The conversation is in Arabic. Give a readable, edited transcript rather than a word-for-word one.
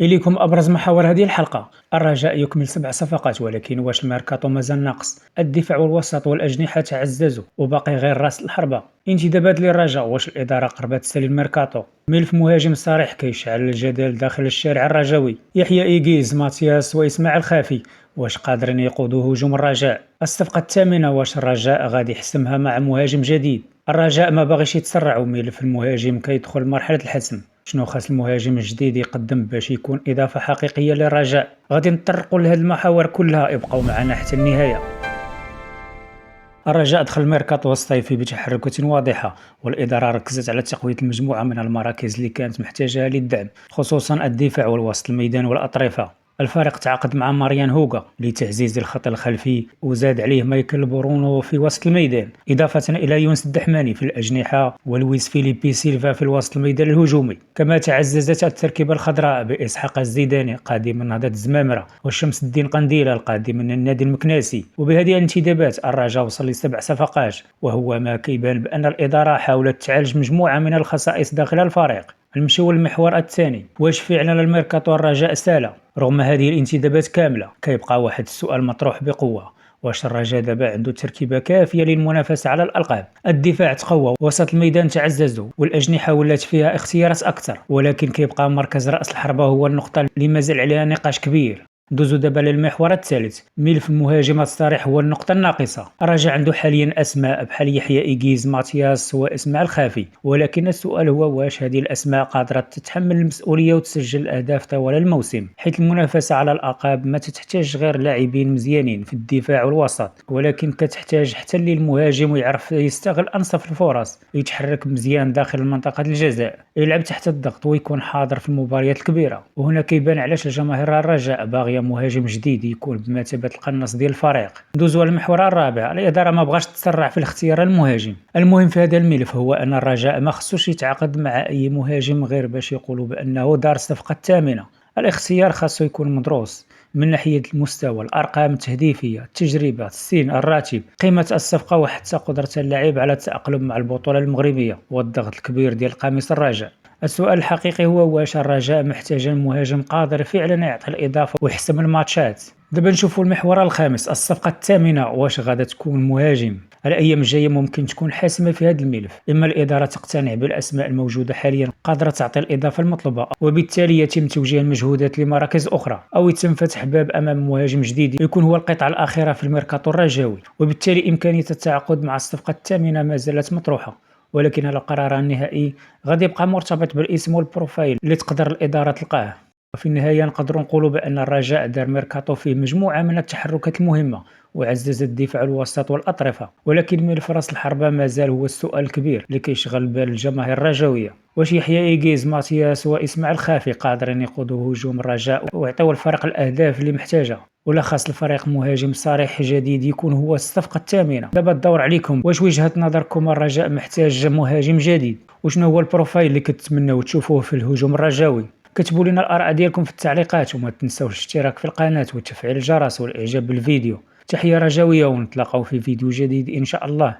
إليكم أبرز محاور هذه الحلقة. الرجاء يكمل 7 صفقات، ولكن واش الميركاتو مازال ناقص؟ الدفاع والوسط والأجنحة تعززوا وباقي غير راس الحربة. انتدابات للرجاء، واش الإدارة قربت تسالي الميركاتو؟ ملف مهاجم صريح كيشعل الجدل داخل الشارع الرجاوي. يحيى إيغيز، ماتياس وإسماعيل خافي، واش قادرين يقودوا هجوم الرجاء؟ الصفقة الثامنة، واش الرجاء غادي يحسمها مع مهاجم جديد؟ الرجاء ما باغيش يتسرع، وملف المهاجم كيدخل مرحلة الحسم. شنو خاص المهاجم الجديد يقدم باش يكون إضافة حقيقية للرجاء؟ غادي نطرقوا لهاد المحاور كلها، ابقوا معنا حتى النهاية. الرجاء دخل الميركاتو الصيفي بتحركات واضحة، والإدارة ركزت على تقوية المجموعة من المراكز اللي كانت محتاجة للدعم، خصوصا الدفاع والوسط الميدان والأطرفة. الفريق تعاقد مع ماريان هوغا لتعزيز الخط الخلفي، وزاد عليه مايكل برونو في وسط الميدان، إضافة إلى يونس الدحماني في الأجنحة ولويس فيليبي سيلفا في الوسط الميدان الهجومي. كما تعززت التركيبة الخضراء بإسحاق الزيداني قادم من نهضة الزمامرة، والشمس الدين قنديلة القادم من النادي المكناسي. وبهذه الانتدابات الرجاء وصل ل7 صفقات، وهو ما كيبان بأن الإدارة حاولت تعالج مجموعة من الخصائص داخل الفريق. نمشيو للمحور الثاني، واش فعلا الميركاتو الرجاء سالة؟ رغم هذه الانتدابات كاملة كيبقى واحد السؤال مطروح بقوة: واش الرجاء دابا عنده تركيبة كافية للمنافسة على الألقاب؟ الدفاع تقوى، وسط الميدان تعززوا، والأجنحة ولات فيها اختيارات أكثر، ولكن كيبقى مركز رأس الحربة هو النقطة اللي مازال عليها نقاش كبير. ندوزو دابا للمحور الثالث، ملف المهاجم الصريح هو النقطة الناقصة. الرجاء عنده حاليا أسماء بحال يحيى إيغيز، ماتياس وإسماعيل خافي، ولكن السؤال هو واش هذه الأسماء قادرة تتحمل المسؤولية وتسجل الأهداف طوال الموسم؟ حيث المنافسة على الألقاب ما تحتاج غير لاعبين مزيانين في الدفاع والوسط، ولكن كتحتاج حتى اللي المهاجم يعرف يستغل أنصف الفرص، يتحرك مزيان داخل منطقة الجزاء، يلعب تحت الضغط ويكون حاضر في المباريات الكبيرة. وهنا كيبان علاش الجماهير الرجاء باغية مهاجم جديد يكون بمثابة القناص ديال الفريق. ندوزو على المحور الرابع، الإدارة ما بغاش تسرع في الاختيار المهاجم. المهم في هذا الملف هو أن الرجاء ما خصوش يتعاقد مع أي مهاجم غير باش يقولوا بأنه دار الصفقة الثامنة. الاختيار خاصو يكون مدروس من ناحية المستوى، الأرقام التهديفية، التجربة، السن، الراتب، قيمة الصفقة، وحتى قدرة اللاعب على التأقلم مع البطولة المغربية والضغط الكبير ديال قميص الرجاء. السؤال الحقيقي هو واش الرجاء محتاج مهاجم قادر فعلا يعطي الإضافة ويحسم الماتشات؟ دابا نشوفوا المحور الخامس، الصفقة الثامنة، واش غادا تكون مهاجم؟ الأيام الجاية ممكن تكون حاسمة في هذا الملف. إما الإدارة تقتنع بالأسماء الموجودة حاليا قادرة تعطي الإضافة المطلوبة، وبالتالي يتم توجيه المجهودات لمراكز أخرى، أو يتم فتح باب أمام مهاجم جديد يكون هو القطعة الأخيرة في الميركاتو الرجاوي، وبالتالي إمكانية التعاقد مع الصفقة الثامنة ما زالت مطروحة. ولكن القرار النهائي غادي يبقى مرتبط بالاسم والبروفايل اللي تقدر الإدارة تلقاه. وفي النهاية نقدروا نقولوا بأن الرجاء دار ميركاتو فيه مجموعة من التحركات المهمة، وعزز الدفاع الوسط والأطرفة، ولكن ملف راس الحربة مازال هو السؤال الكبير اللي كيشغل بال الجماهير الرجاوية. واش يحيى إيغيز، ماتياس وإسماعيل خافي قادرين يقودوا هجوم الرجاء ويعطيو الفريق الأهداف اللي محتاجها؟ ولا خاص الفريق مهاجم صريح جديد يكون هو الصفقة الثامنة؟ دابا الدور عليكم، واش وجهة نظركم الرجاء محتاج مهاجم جديد؟ وشنو هو البروفايل اللي كتمناو تشوفوه في الهجوم الرجاوي؟ كتبوا لنا الآراء ديالكم في التعليقات، وما تنساوش الاشتراك في القناة وتفعيل الجرس والإعجاب بالفيديو. تحية رجاوية، ونتلاقاو في فيديو جديد إن شاء الله.